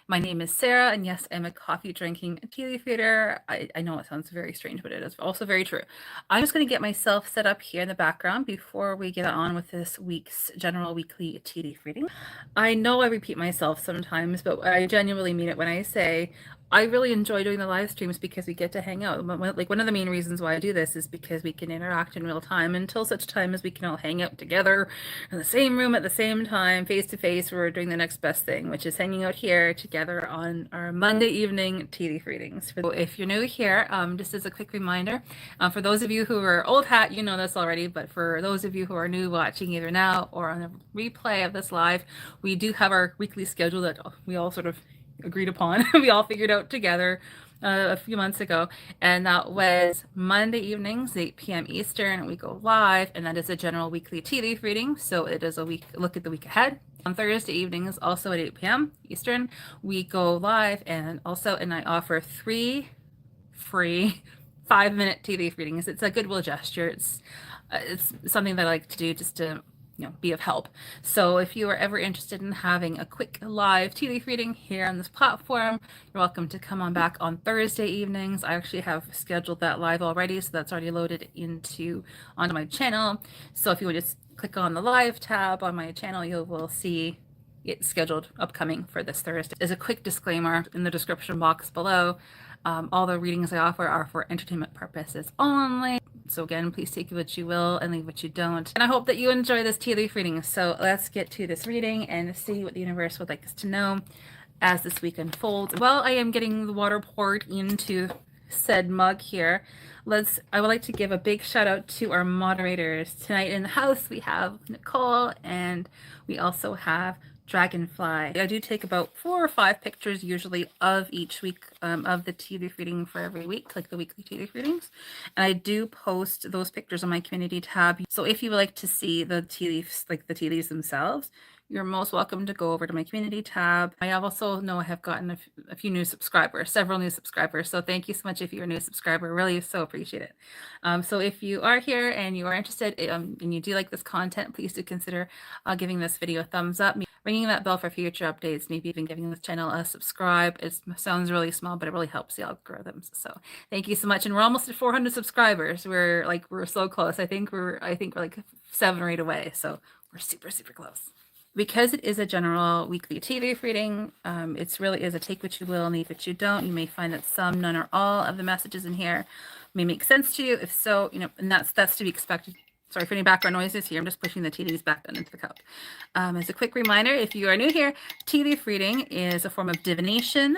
My name is Sarah, and yes, I'm a coffee drinking tea leaf reader. I know it sounds very strange, but it is also very true. I'm just going to get myself set up here in the background before we get on with this week's general weekly tea leaf reading. I know I repeat myself sometimes, but I genuinely mean it when I say I really enjoy doing the live streams because we get to hang out. Like one of the main reasons why I do this is because we can interact in real time until such time as we can all hang out together in the same room at the same time, face to face. We're doing the next best thing, which is hanging out here together on our Monday evening tea leaf readings. So if you're new here, just as a quick reminder, for those of you who are old hat, you know this already, but for those of you who are new watching either now or on a replay of this live, we do have our weekly schedule that we all sort of agreed upon. We all figured out together a few months ago, and that was Monday evenings, 8 p.m. Eastern. We go live, and that is a general weekly tea leaf reading. So it is a look at the week ahead. On Thursday evenings, also at 8 p.m. Eastern, we go live, and I offer 3 free 5-minute tea leaf readings. It's a goodwill gesture. It's something that I like to do just to be of help. So if you are ever interested in having a quick live tea leaf reading here on this platform, you're welcome to come on back on Thursday evenings. I actually have scheduled that live already, so that's already loaded onto my channel. So if you would just click on the live tab on my channel, you will see it's scheduled upcoming for this Thursday. As a quick disclaimer in the description box below, all the readings I offer are for entertainment purposes only. So again, please take what you will and leave what you don't. And I hope that you enjoy this tea leaf reading. So let's get to this reading and see what the universe would like us to know as this week unfolds. While I am getting the water poured into said mug here, I would like to give a big shout out to our moderators. Tonight in the house, we have Nicole, and we also have Dragonfly. I do take about 4 or 5 pictures usually of each week of the tea leaf reading for every week, like the weekly tea leaf readings. And I do post those pictures on my community tab. So if you would like to see the tea leaves, like the tea leaves themselves, you're most welcome to go over to my community tab. I also know I have gotten a few new subscribers, several new subscribers. So thank you so much if you're a new subscriber. Really so appreciate it. So if you are here and you are interested and you do like this content, please do consider giving this video a thumbs up, ringing that bell for future updates, maybe even giving this channel a subscribe. It sounds really small, but it really helps the algorithms. So thank you so much. And we're almost at 400 subscribers. We're so close. I think we're like 7 or 8 away. So we're super, super close. Because it is a general weekly tea leaf reading, it really is a take what you will, leave what you don't. You may find that some, none, or all of the messages in here may make sense to you. If so, and that's to be expected. Sorry for any background noises here. I'm just pushing the tea leaves back down into the cup. As a quick reminder, if you are new here, tea leaf reading is a form of divination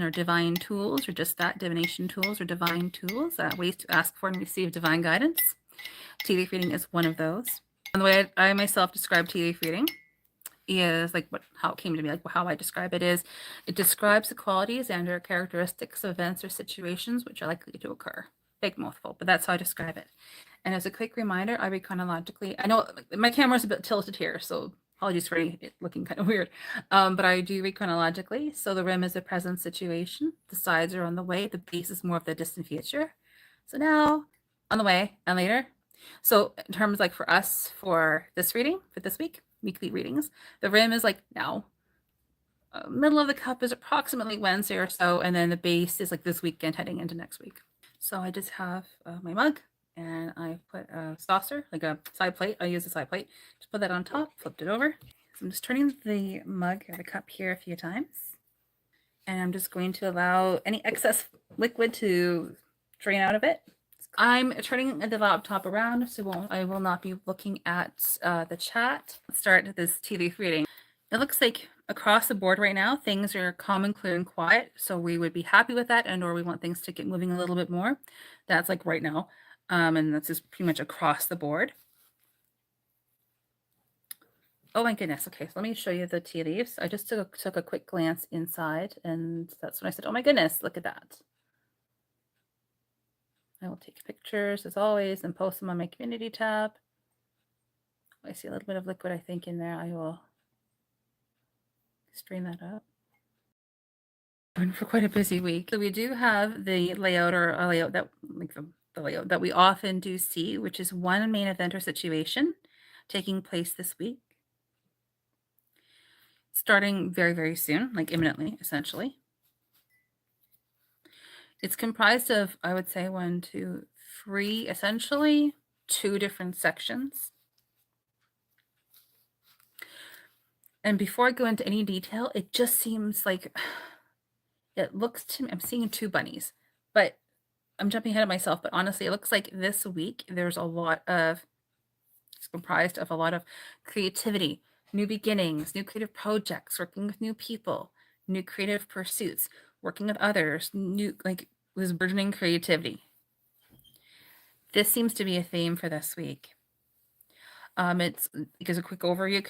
or divine tools, or just that, divination tools or divine tools, ways to ask for and receive divine guidance. Tea leaf reading is one of those. And the way I myself describe tea leaf reading is how it came to me, like how I describe it is, it describes the qualities and or characteristics of events or situations which are likely to occur. Big mouthful, but that's how I describe it. And as a quick reminder, I read chronologically. I know my camera's a bit tilted here, so apologies for it looking kind of weird. But I do read chronologically. So the rim is a present situation. The sides are on the way. The base is more of the distant future. So now, on the way, and later. So in terms for us, for this reading, for this week, weekly readings, the rim is now. Middle of the cup is approximately Wednesday or so, and then the base is this weekend heading into next week. So I just have my mug, and I put a saucer, like a side plate. I use a side plate. Just put that on top, flipped it over. So I'm just turning the mug or the cup here a few times. And I'm just going to allow any excess liquid to drain out of it. I'm turning the laptop around, so I will not be looking at the chat. Let's start this tea leaf reading. It looks like across the board right now, things are calm and clear and quiet. So we would be happy with that, or we want things to get moving a little bit more. That's right now. And that's just pretty much across the board. Oh my goodness. Okay, so let me show you the tea leaves. I just took a quick glance inside, and that's when I said, oh my goodness, look at that. I will take pictures as always and post them on my community tab. I see a little bit of liquid, I think, in there. I will strain that up. For quite a busy week. So we do have the layout, or a layout that the layout that we often do see, which is one main event or situation taking place this week. starting very, very soon, like imminently, essentially. It's comprised of, I would say, 1, 2, 3, essentially 2 different sections. And before I go into any detail, it just seems like it looks to me, I'm seeing 2 bunnies, but I'm jumping ahead of myself, but honestly, it looks like this week there's a lot of, it's comprised of a lot of creativity, new beginnings, new creative projects, working with new people, new creative pursuits, working with others, new, like, this burgeoning creativity. This seems to be a theme for this week. It's because a quick overview,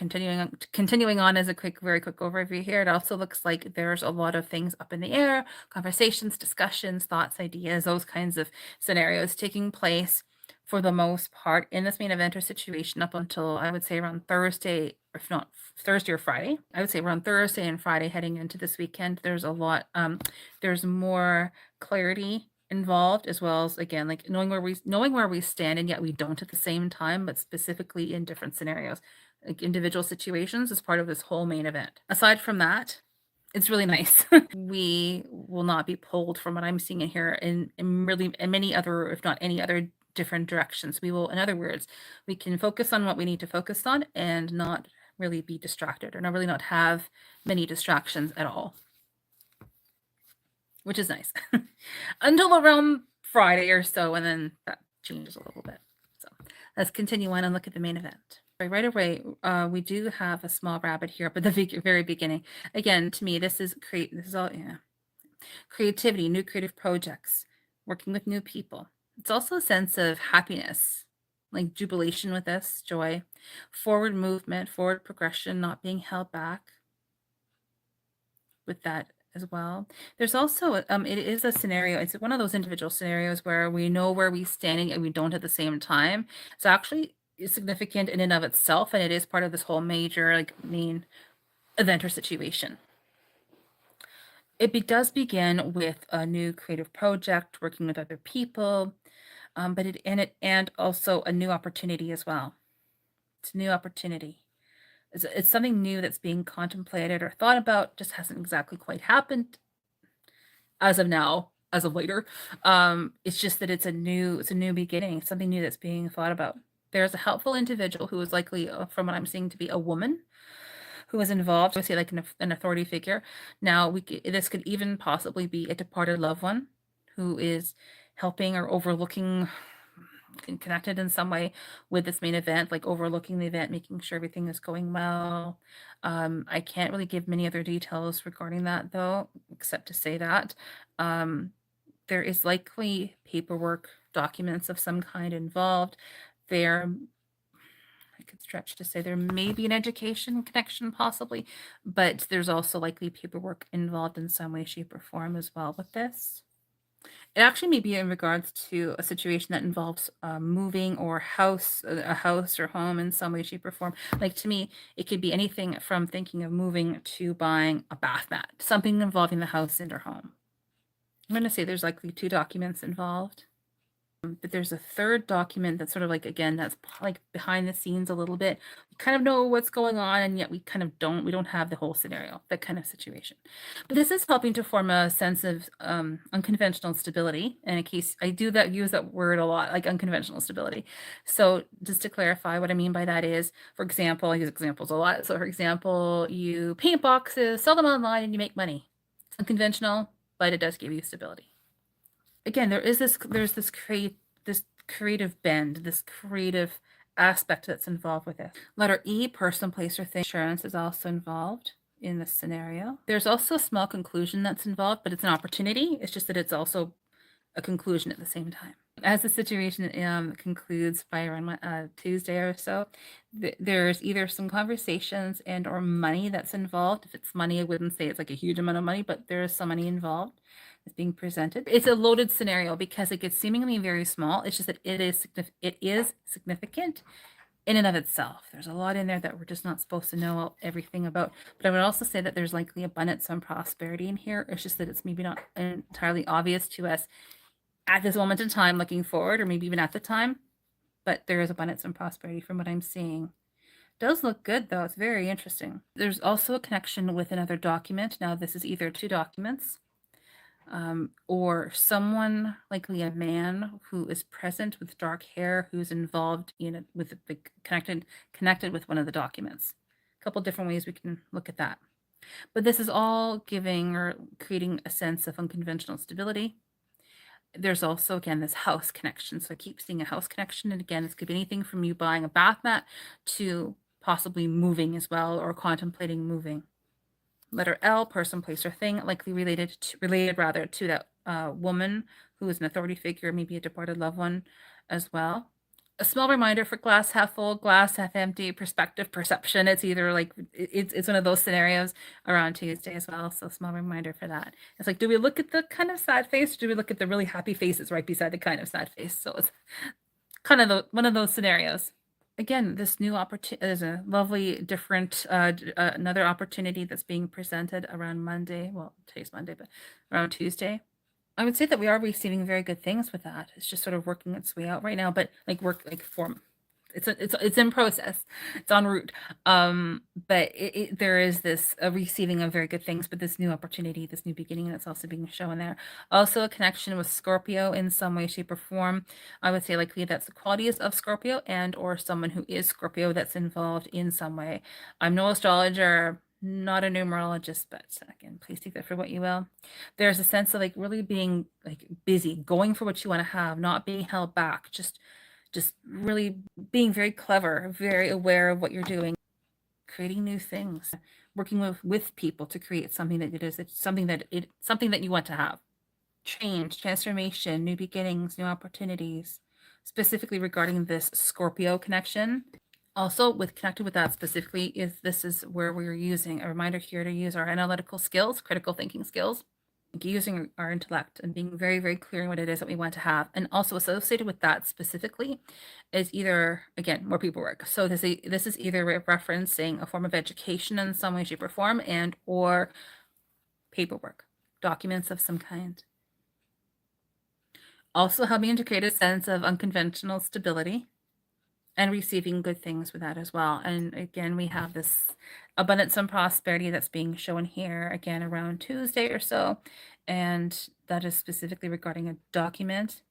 continuing on as a very quick overview here. It also looks like there's a lot of things up in the air, conversations, discussions, thoughts, ideas, those kinds of scenarios taking place for the most part in this main eventer situation up until, I would say, around Thursday, or if not Thursday or Friday. I would say around Thursday and Friday heading into this weekend. There's a lot, there's more clarity involved, as well as, again, like knowing where we stand, and yet we don't at the same time, but specifically in different scenarios, like individual situations, as part of this whole main event. Aside from that, it's really nice. We will not be pulled, from what I'm seeing in here, in many other, if not any other, different directions. We will, in other words, we can focus on what we need to focus on and not really be distracted, or not have many distractions at all, which is nice. Until around Friday or so, and then that changes a little bit. So let's continue on and look at the main event. Right away, we do have a small rabbit here up at the very beginning. Again, to me, this is all, yeah, creativity, new creative projects, working with new people. It's also a sense of happiness, like jubilation with this, joy, forward movement, forward progression, not being held back with that as well. There's also, it is a scenario, it's one of those individual scenarios where we know where we standing and we don't at the same time. It's actually significant in and of itself, and it is part of this whole major, like, main event or situation. It does begin with a new creative project, working with other people, but and also a new opportunity as well. It's a new opportunity. It's something new that's being contemplated or thought about, just hasn't exactly quite happened as of now, as of later. It's just that it's a new beginning, something new that's being thought about. There's a helpful individual who is likely, from what I'm seeing, to be a woman who is involved. I would say like an authority figure. Now, this could even possibly be a departed loved one who is helping or overlooking, connected in some way with this main event, like overlooking the event, making sure everything is going well. I can't really give many other details regarding that, though, except to say that there is likely paperwork, documents of some kind involved. There, I could stretch to say there may be an education connection possibly, but there's also likely paperwork involved in some way, shape, or form as well with this. It actually may be in regards to a situation that involves moving or a house or home in some way, shape, or form. Like, to me, it could be anything from thinking of moving to buying a bath mat, something involving the house and or home. I'm going to say there's likely 2 documents involved. But there's a third document that's sort of like, again, that's like behind the scenes a little bit. We kind of know what's going on, and yet we kind of don't. We don't have the whole scenario, that kind of situation. But this is helping to form a sense of unconventional stability. And in case I use that word a lot, like unconventional stability. So just to clarify, what I mean by that is, for example, I use examples a lot. So for example, you paint boxes, sell them online, and you make money. It's unconventional, but it does give you stability. Again, there's this creative bend, this creative aspect that's involved with it. Letter E, person, place, or thing. Insurance is also involved in this scenario. There's also a small conclusion that's involved, but it's an opportunity. It's just that it's also a conclusion at the same time. As the situation concludes by around Tuesday or so, there's either some conversations and or money that's involved. If it's money, I wouldn't say it's like a huge amount of money, but there is some money involved that's being presented. It's a loaded scenario because it gets seemingly very small. It's just that it is significant in and of itself. There's a lot in there that we're just not supposed to know everything about. But I would also say that there's likely abundance and prosperity in here. It's just that it's maybe not entirely obvious to us at this moment in time looking forward, or maybe even at the time, but there is abundance and prosperity from what I'm seeing. Does look good though. It's very interesting. There's also a connection with another document. Now this is either two documents, or someone, likely a man, who is present with dark hair, who's involved in it with connected with one of the documents. A couple different ways we can look at that. But this is all giving or creating a sense of unconventional stability. There's also, again, this house connection. So I keep seeing a house connection. And again, this could be anything from you buying a bath mat to possibly moving as well, or contemplating moving. Letter L, person, place, or thing, likely related to that woman who is an authority figure, maybe a departed loved one as well. A small reminder for glass half full, glass half empty, perspective, perception. It's either like it's one of those scenarios around Tuesday as well. So small reminder for that. It's like, do we look at the kind of sad face, or do we look at the really happy face that's right beside the kind of sad face? So it's kind of one of those scenarios. Again, this new opportunity is a lovely, different, another opportunity that's being presented around Monday. Well, today's Monday, but around Tuesday. I would say that we are receiving very good things with that. It's just sort of working its way out right now, but form. It's in process. It's en route. But there is this receiving of very good things, but this new opportunity, this new beginning that's also being shown there. Also a connection with Scorpio in some way, shape, or form. I would say likely that's the qualities of Scorpio and or someone who is Scorpio that's involved in some way. I'm no astrologer, not a numerologist, but again, please take that for what you will. There's a sense of like really being like busy, going for what you want to have, not being held back, just really being very clever, very aware of what you're doing, creating new things, working with people to create something something that you want to have. Change, transformation, new beginnings, new opportunities, specifically regarding this Scorpio connection. Also, connected with that specifically this is where we're using a reminder here to use our analytical skills, critical thinking skills, using our intellect and being very, very clear in what it is that we want to have. And also associated with that specifically is either, again, more paperwork. So this is either referencing a form of education in some way, shape, or form, and or paperwork, documents of some kind. Also helping to create a sense of unconventional stability and receiving good things with that as well. And again, we have this abundance and prosperity that's being shown here again around Tuesday or so. And that is specifically regarding a document,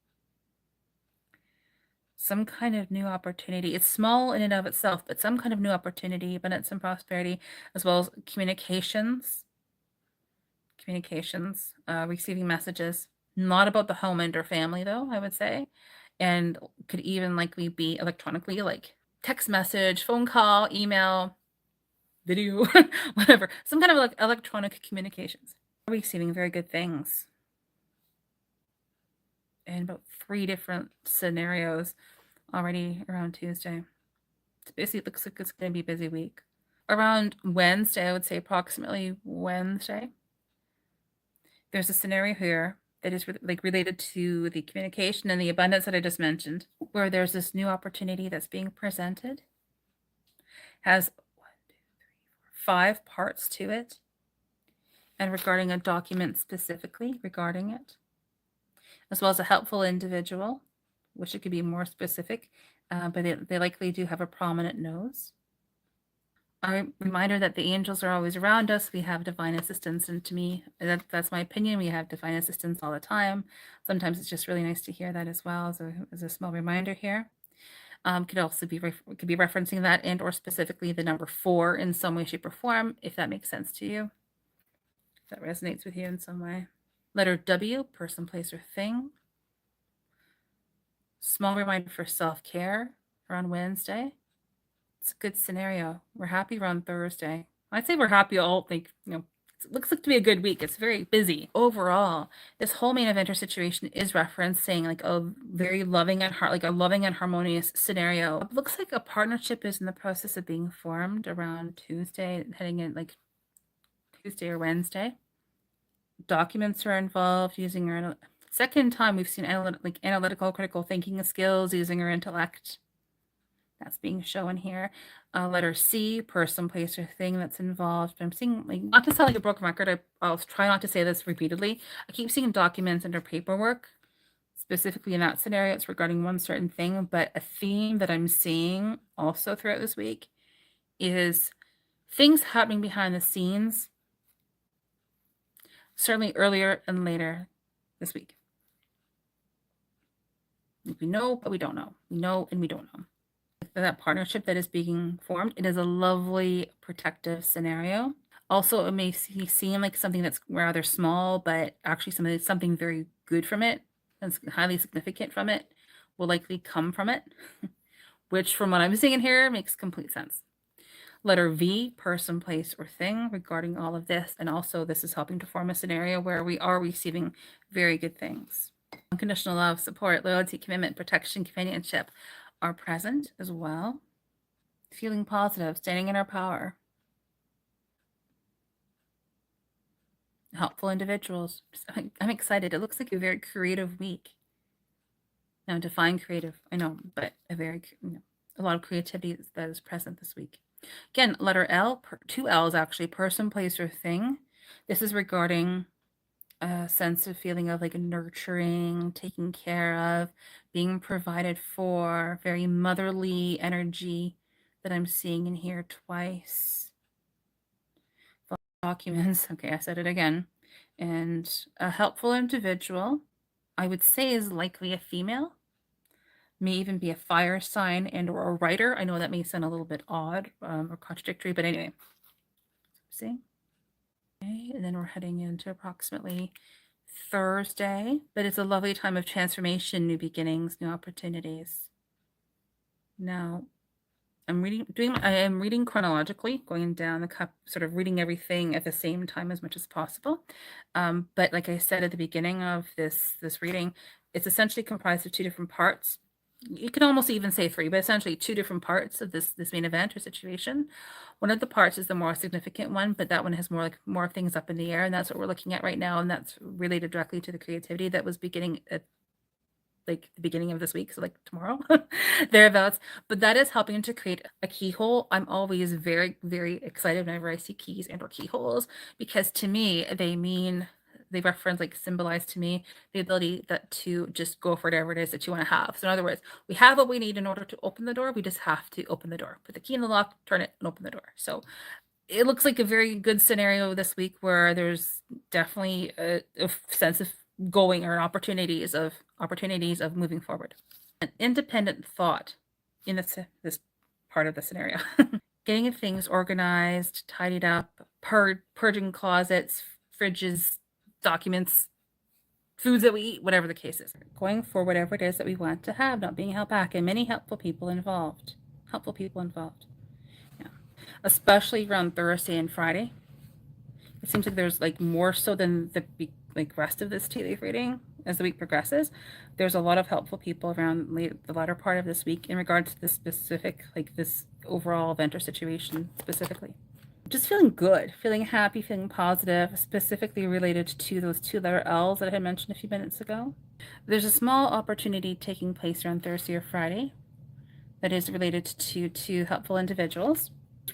some kind of new opportunity. It's small in and of itself, but some kind of new opportunity, abundance and prosperity, as well as communications, receiving messages, not about the home and or family though, I would say. And could even likely be electronically, like text message, phone call, email, video, whatever, some kind of like electronic communications. Receiving very good things. And about 3 different scenarios already around Tuesday. It basically looks like it's going to be a busy week. Around Wednesday, I would say approximately Wednesday, there's a scenario here that is related to the communication and the abundance that I just mentioned, where there's this new opportunity that's being presented, has 5 parts to it, and regarding a document specifically regarding it, as well as a helpful individual, which it could be more specific, but they likely do have a prominent nose. A reminder that the angels are always around us. We have divine assistance, and to me, that's my opinion. We have divine assistance all the time. Sometimes it's just really nice to hear that as well as a small reminder here. Could also be referencing that and or specifically the number 4 in some way, shape, or form, if that makes sense to you, if that resonates with you in some way. Letter W, person, place, or thing. Small reminder for self-care around Wednesday. It's a good scenario. We're happy around Thursday. I'd say we're happy all, it looks like to be a good week. It's very busy. Overall, this whole main eventer situation is referencing like a very loving and harmonious scenario. It looks like a partnership is in the process of being formed around Tuesday, heading in like Tuesday or Wednesday. Documents are involved, using our second time we've seen analytical critical thinking skills, using our intellect. That's being shown here. Letter C, person, place, or thing that's involved. I'm seeing, not to sound like a broken record, I'll try not to say this repeatedly. I keep seeing documents under paperwork. Specifically in that scenario, it's regarding one certain thing, but a theme that I'm seeing also throughout this week is things happening behind the scenes, certainly earlier and later this week. We know, but we don't know. We know and we don't know. That partnership that is being formed, it is a lovely protective scenario. Also, it may seem like something that's rather small, but actually something very good from it, and highly significant from it, will likely come from it, which from what I'm seeing here makes complete sense. Letter V, person, place, or thing regarding all of this. And also this is helping to form a scenario where we are receiving very good things. Unconditional love, support, loyalty, commitment, protection, companionship are present as well. Feeling positive, standing in our power. Helpful individuals. I'm excited. It looks like a very creative week. Now, define creative, I know, but a lot of creativity that is present this week. Again, letter L, two L's actually, person, place, or thing. This is regarding a sense of feeling of like nurturing, taken care of, being provided for, very motherly energy that I'm seeing in here twice. Documents, okay, I said it again. And a helpful individual, I would say, is likely a female. May even be a fire sign and or a writer. I know that may sound a little bit odd or contradictory, but anyway. See? Okay, and then we're heading into approximately Thursday, but it's a lovely time of transformation, new beginnings, new opportunities. Now, I am reading chronologically, going down the cup, sort of reading everything at the same time as much as possible. But like I said at the beginning of this reading, it's essentially comprised of two different parts. You could almost even say three, but essentially two different parts of this main event or situation. One of the parts is the more significant one, but that one has more things up in the air, and that's what we're looking at right now, and that's related directly to the creativity that was beginning at like the beginning of this week, so like tomorrow, thereabouts. But that is helping to create a keyhole. I'm always very, very excited whenever I see keys and or keyholes, because to me, they reference, like symbolize to me the ability that to just go for whatever it is that you want to have. So in other words, we have what we need in order to open the door. We just have to open the door, put the key in the lock, turn it, and open the door. So it looks like a very good scenario this week where there's definitely a sense of going or opportunities of moving forward. An independent thought in this part of the scenario. Getting things organized, tidied up, purging closets, fridges, documents, foods that we eat, whatever the case is. Going for whatever it is that we want to have, not being held back, and many helpful people involved. Yeah. Especially around Thursday and Friday. It seems like there's like more so than the rest of this tea leaf reading as the week progresses. There's a lot of helpful people around the latter part of this week in regards to this specific, like this overall event or situation specifically. Just feeling good, feeling happy, feeling positive, specifically related to those two letter L's that I had mentioned a few minutes ago. There's a small opportunity taking place around Thursday or Friday that is related to two helpful individuals.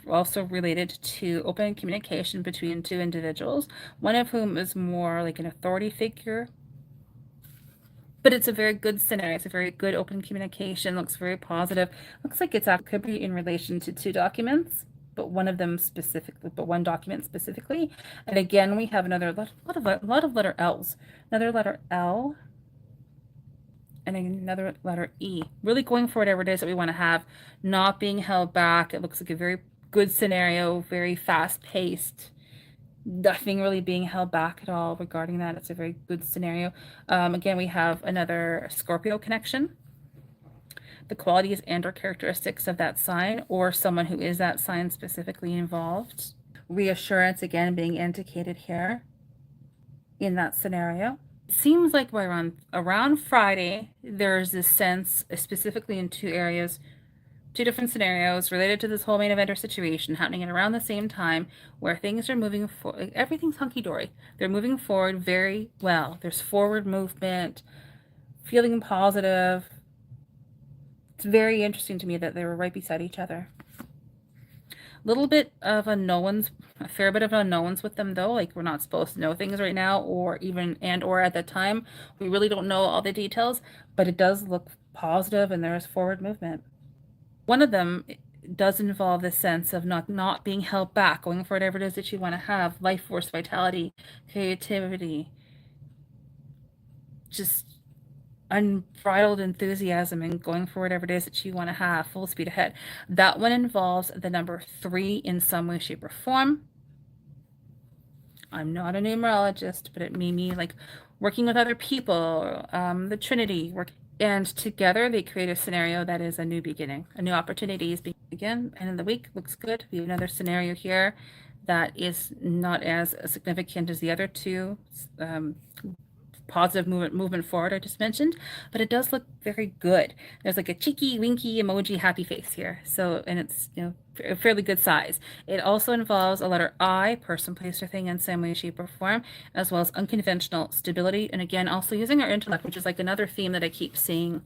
Also related to open communication between two individuals, one of whom is more like an authority figure. But it's a very good scenario. It's a very good open communication. Looks very positive. Looks like it's could be in relation to two documents, but one document specifically. And again, we have a lot of letter L's. Another letter L and another letter E. Really going for whatever it is that we want to have, not being held back. It looks like a very good scenario, very fast-paced. Nothing really being held back at all regarding that. It's a very good scenario. Again, we have another Scorpio connection. The qualities and or characteristics of that sign or someone who is that sign specifically involved. Reassurance, again, being indicated here in that scenario. It seems like around Friday, there's this sense, specifically in two areas, two different scenarios related to this whole main event or situation happening at around the same time where things are moving forward. Everything's hunky-dory. They're moving forward very well. There's forward movement, feeling positive. It's very interesting to me that they were right beside each other. Little bit of a fair bit of unknowns with them though. Like we're not supposed to know things right now, or even or at that time, we really don't know all the details, but it does look positive and there's forward movement. One of them does involve this sense of not being held back, going for whatever it is that you want to have, life force, vitality, creativity, just unbridled enthusiasm and going for whatever it is that you want to have, full speed ahead. That one involves the number 3 in some way, shape, or form. I'm not a numerologist, but it may mean like working with other people, the Trinity, and together they create a scenario that is a new beginning, a new opportunities begin. And in the week looks good. We have another scenario here that is not as significant as the other two. Positive movement forward I just mentioned, but it does look very good. There's like a cheeky winky emoji happy face here, so, and it's, you know, a fairly good size. It also involves a letter I, person, place, or thing in some way, shape, or form, as well as unconventional stability, and again also using our intellect, which is like another theme that I keep seeing.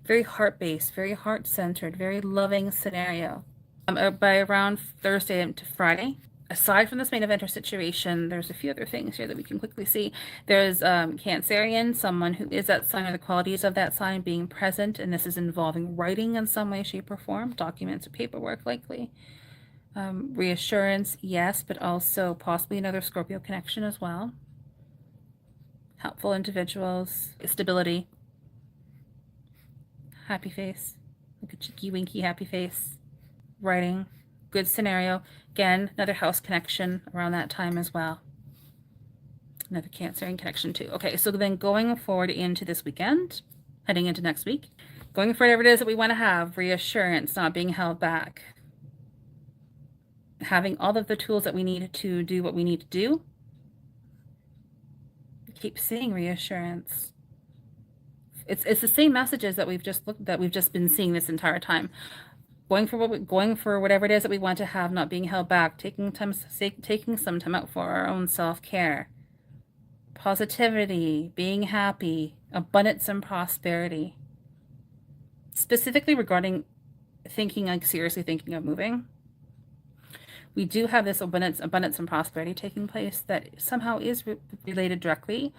Very heart-based, very heart-centered, very loving scenario. By around Thursday to Friday, aside from this main eventer situation, there's a few other things here that we can quickly see. There's Cancerian, someone who is that sign or the qualities of that sign being present, and this is involving writing in some way, shape, or form, documents or paperwork likely. Reassurance, yes, but also possibly another Scorpio connection as well. Helpful individuals, stability, happy face, like a cheeky winky happy face, writing, good scenario. Again, another house connection around that time as well. Another Cancerian connection too. Okay, so then going forward into this weekend, heading into next week, going for whatever it is that we want to have, reassurance, not being held back, having all of the tools that we need to do what we need to do. Keep seeing reassurance. It's the same messages that we've just been seeing this entire time. Going for whatever it is that we want to have, not being held back, taking some time out for our own self-care, positivity, being happy, abundance and prosperity. Specifically regarding seriously thinking of moving, we do have this abundance and prosperity taking place that somehow is related directly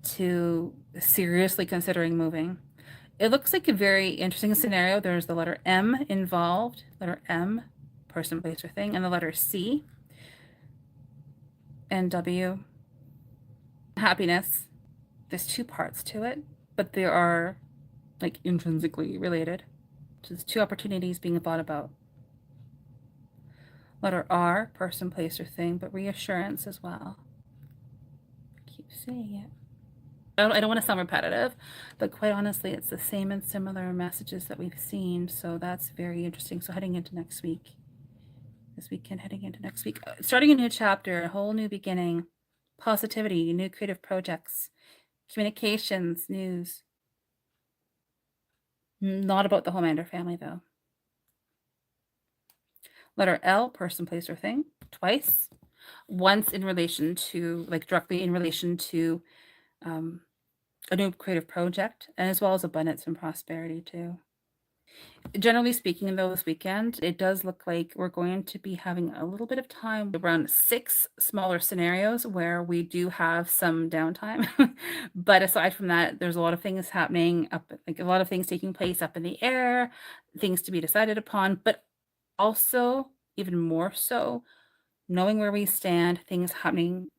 to seriously considering moving. It looks like a very interesting scenario. There's the letter M involved, letter M, person, place, or thing, and the letter C and W. Happiness. There's 2 parts to it, but they are like intrinsically related. So there's 2 opportunities being thought about. Letter R, person, place, or thing, but reassurance as well. Keep saying it. I don't want to sound repetitive, but quite honestly, it's the same and similar messages that we've seen. So that's very interesting. So heading into next week, this weekend, heading into next week, starting a new chapter, a whole new beginning, positivity, new creative projects, communications, news. Not about the Homelander family, though. Letter L, person, place, or thing, twice. Once in relation to, like directly in relation to a new creative project, and as well as abundance and prosperity too. Generally speaking, though, this weekend, it does look like we're going to be having a little bit of time around 6 smaller scenarios where we do have some downtime. But aside from that, there's a lot of things happening like a lot of things taking place up in the air, things to be decided upon, but also even more so, knowing where we stand, things happening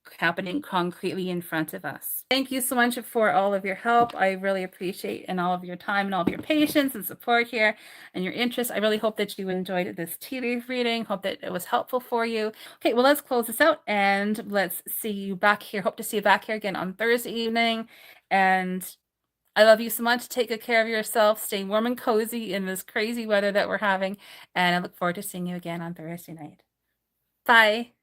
concretely in front of us. Thank you so much for all of your help. I really appreciate and all of your time and all of your patience and support here and your interest. I really hope that you enjoyed this tea leaf reading. Hope that it was helpful for you. Okay, well, let's close this out and let's see you back here. Hope to see you back here again on Thursday evening. And I love you so much. Take good care of yourself. Stay warm and cozy in this crazy weather that we're having. And I look forward to seeing you again on Thursday night. Bye.